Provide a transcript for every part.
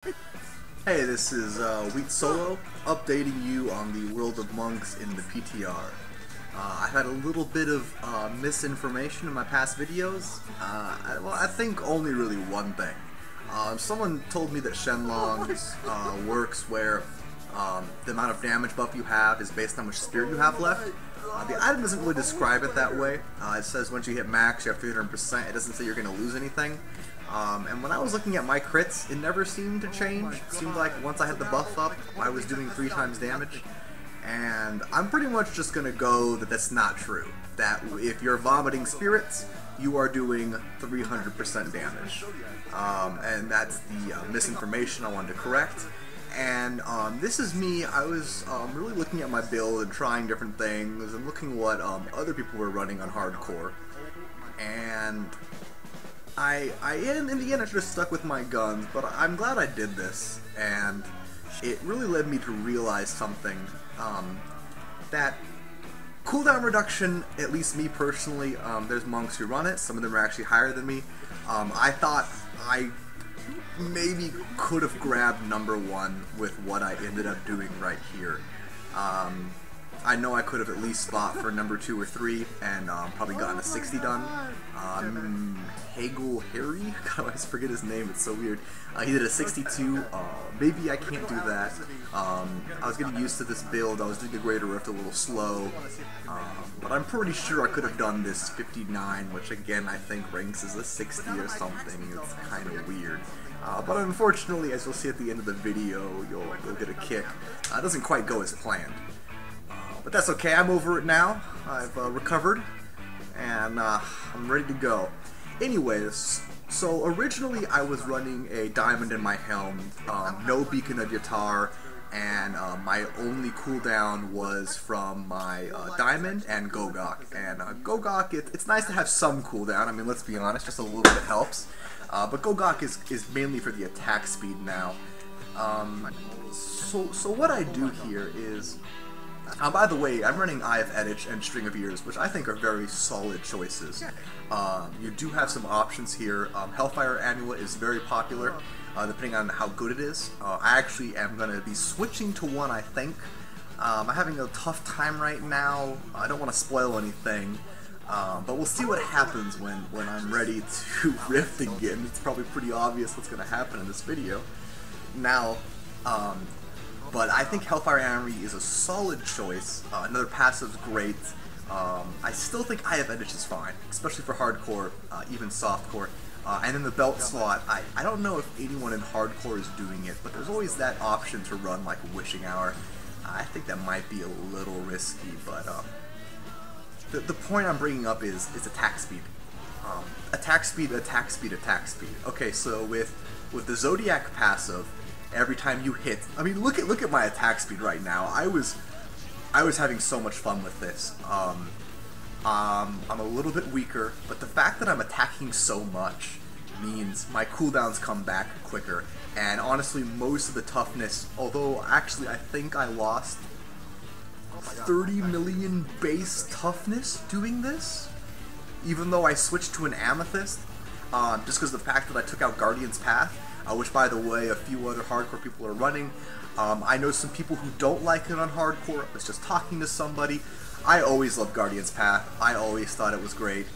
Hey, this is Wheat Solo, updating you on the world of monks in the PTR. I had a little bit of misinformation in my past videos. I think only really one thing. Someone told me that Shenlong's works where the amount of damage buff you have is based on how much spirit you have left. The item doesn't really describe it that way. It says once you hit max, you have 300%. It doesn't say you're going to lose anything. And when I was looking at my crits, it never seemed to change. It seemed like once I had the buff up, I was doing 3 times damage. And I'm pretty much just going to go that that's not true. That if you're vomiting spirits, you are doing 300% damage. And that's the misinformation I wanted to correct. And this is me. I was really looking at my build and trying different things and looking what other people were running on hardcore. And in the end, I should have stuck with my guns, but I'm glad I did this, and it really led me to realize something, that cooldown reduction, at least me personally, there's monks who run it, some of them are actually higher than me. I thought I maybe could have grabbed #1 with what I ended up doing right here. I know I could have at least fought for #2 or 3 and probably gotten a 60 done. Hagel Harry? God, I always forget his name, it's so weird. He did a 62. Maybe I can't do that. I was getting used to this build. I was doing a greater rift a little slow. But I'm pretty sure I could have done this 59, which again I think ranks as a 60 or something. It's kind of weird. But unfortunately, as you'll see at the end of the video, you'll get a kick. It doesn't quite go as planned. But that's okay, I'm over it now. I've recovered, and I'm ready to go. Anyways, so originally I was running a diamond in my helm, no beacon of Yatar, and my only cooldown was from my diamond and Gogok. And Gogok, it's nice to have some cooldown, I mean, let's be honest, just a little bit helps. But Gogok is mainly for the attack speed now. So what I do here is, by the way, I'm running Eye of Edich and String of Ears, which I think are very solid choices. You do have some options here. Hellfire Amulet is very popular, depending on how good it is. I actually am going to be switching to one, I think. I'm having a tough time right now. I don't want to spoil anything, but we'll see what happens when I'm ready to rift again. It's probably pretty obvious what's going to happen in this video. Now, but I think Hellfire Armory is a solid choice. Another passive's great. I still think Eye of Edich is fine, especially for hardcore, even softcore. And in the belt slot, I don't know if anyone in hardcore is doing it, but there's always that option to run like Wishing Hour. I think that might be a little risky, but the point I'm bringing up is attack speed. Attack speed, attack speed, attack speed. Okay, so with the Zodiac passive, every time you hit, I mean, look at my attack speed right now. I was having so much fun with this. I'm a little bit weaker, but the fact that I'm attacking so much means my cooldowns come back quicker. And honestly, most of the toughness, although actually I think I lost 30 million base toughness doing this, even though I switched to an Amethyst, just because of the fact that I took out Guardian's Path. Which, by the way, a few other hardcore people are running. I know some people who don't like it on hardcore. I was just talking to somebody. I always loved Guardian's Path. I always thought it was great.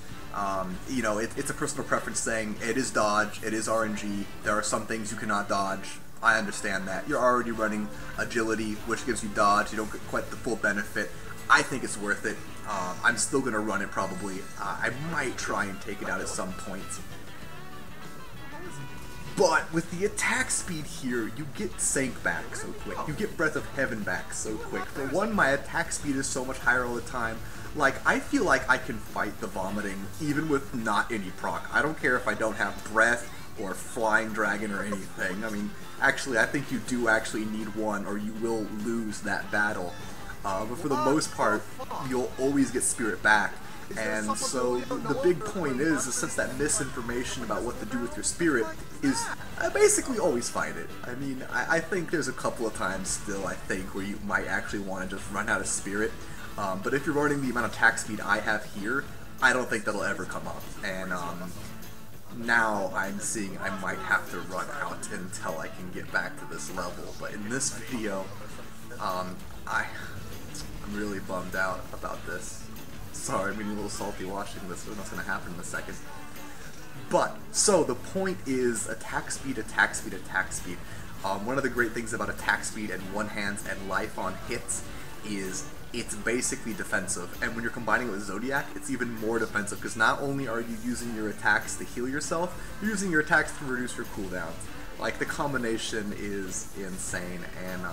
You know, it's a personal preference thing. It is dodge. It is RNG. There are some things you cannot dodge. I understand that. You're already running agility, which gives you dodge. You don't get quite the full benefit. I think it's worth it. I'm still going to run it probably. I might try and take it out at some point. But with the attack speed here, you get Sank back so quick. You get Breath of Heaven back so quick. For one, my attack speed is so much higher all the time. Like, I feel like I can fight the vomiting even with not any proc. I don't care if I don't have Breath or Flying Dragon or anything. I mean, actually, I think you do actually need one or you will lose that battle. But for the most part, you'll always get Spirit back. And so the big point is, since that misinformation about what to do with your spirit is, I basically always find it. I mean, I think there's a couple of times still, I think, where you might actually want to just run out of spirit. But if you're running the amount of attack speed I have here, I don't think that'll ever come up. And now I'm seeing I might have to run out until I can get back to this level. But in this video, I'm really bummed out about this. Sorry, I'm getting a little salty watching this. I don't know what's going to happen in a second. But, so the point is attack speed, attack speed, attack speed. One of the great things about attack speed and one hands and life on hits is it's basically defensive, and when you're combining it with Zodiac, it's even more defensive, because not only are you using your attacks to heal yourself, you're using your attacks to reduce your cooldowns. Like, the combination is insane, and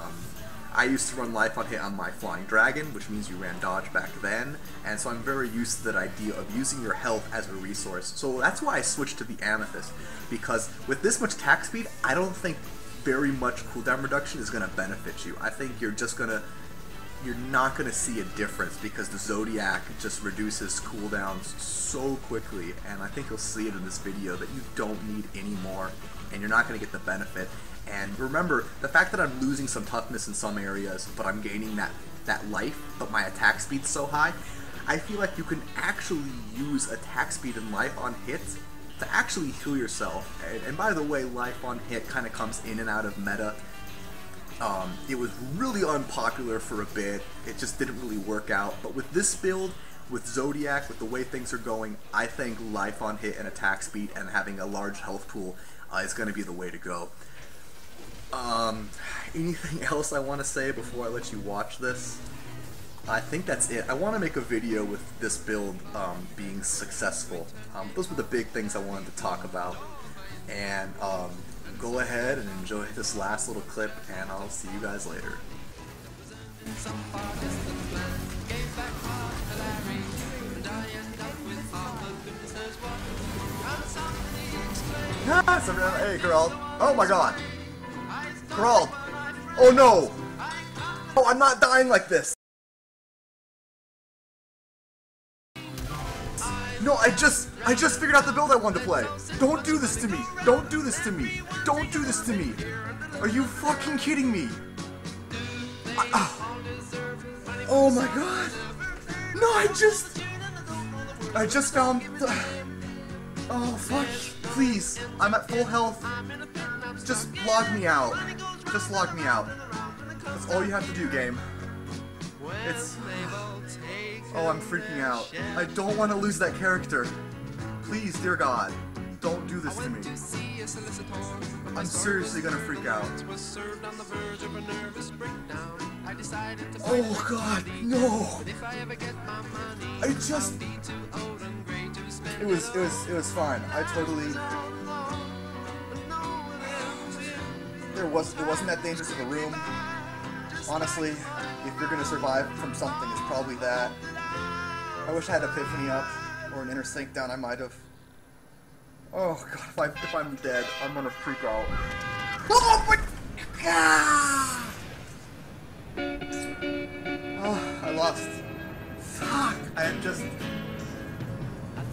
I used to run life on hit on my Flying Dragon, which means you ran dodge back then, and so I'm very used to that idea of using your health as a resource. So that's why I switched to the Amethyst, because with this much attack speed, I don't think very much cooldown reduction is going to benefit you. I think you're not going to see a difference, because the Zodiac just reduces cooldowns so quickly, and I think you'll see it in this video that you don't need any more, and you're not going to get the benefit. And remember, the fact that I'm losing some toughness in some areas, but I'm gaining that life, but my attack speed's so high, I feel like you can actually use attack speed and life on hit to actually heal yourself. And by the way, life on hit kind of comes in and out of meta. It was really unpopular for a bit, it just didn't really work out, but with this build, with Zodiac, with the way things are going, I think life on hit and attack speed and having a large health pool is going to be the way to go. Anything else I want to say before I let you watch this? I think that's it. I want to make a video with this build being successful. Those were the big things I wanted to talk about, and go ahead and enjoy this last little clip, and I'll see you guys later. Hey, Geralt. Oh my god. Geralt. Oh no. Oh, I'm not dying like this. No, I just figured out the build I wanted to play. Don't do this to me. Don't do this to me. Don't do this to me. Are you fucking kidding me? Oh my god. No, I just found... Oh, fuck. Please. I'm at full health. Just log me out. Just log me out. That's all you have to do, game. It's... Oh, I'm freaking out. I don't want to lose that character. Please, dear God, don't do this to me. I'm seriously gonna freak out. Oh God, no! It was fine. I totally... It wasn't that dangerous of a room. Honestly, if you're gonna survive from something, it's probably that. I wish I had Epiphany up, or an Inner Sync down, I might have. Oh god, if I'm dead, I'm gonna freak out. Oh my god! Oh, I lost. Fuck, I am just... I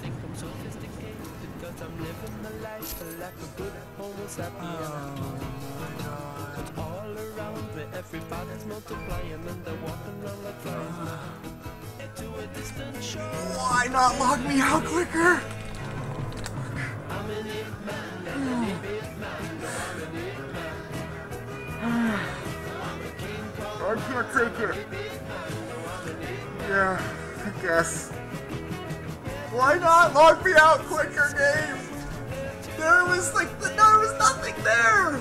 think I'm sophisticated, cause I'm living the life like a good homo sapien. It's all around me, everybody's multiplying and they're walking on the ground. Why not log me out quicker? I can't take it. Yeah, I guess. Why not log me out quicker, game? There was nothing there.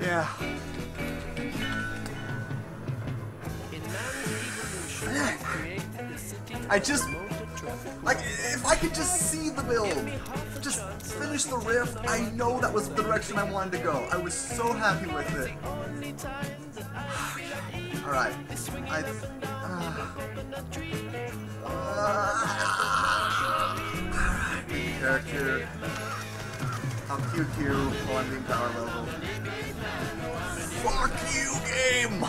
Yeah. I just, like, if I could just see the build, just finish the rift, I know that was the direction I wanted to go. I was so happy with it. Alright. Alright, character. I'll QQ while I'm being power level. Fuck you, game!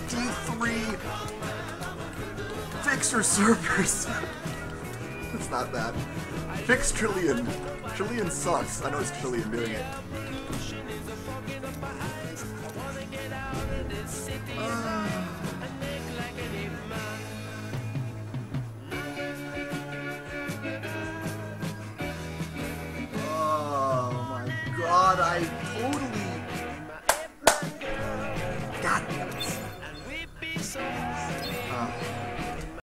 D3. Fix your servers. It's not bad. Fix Trillion. Trillion sucks. I know it's Trillion doing it. god, I totally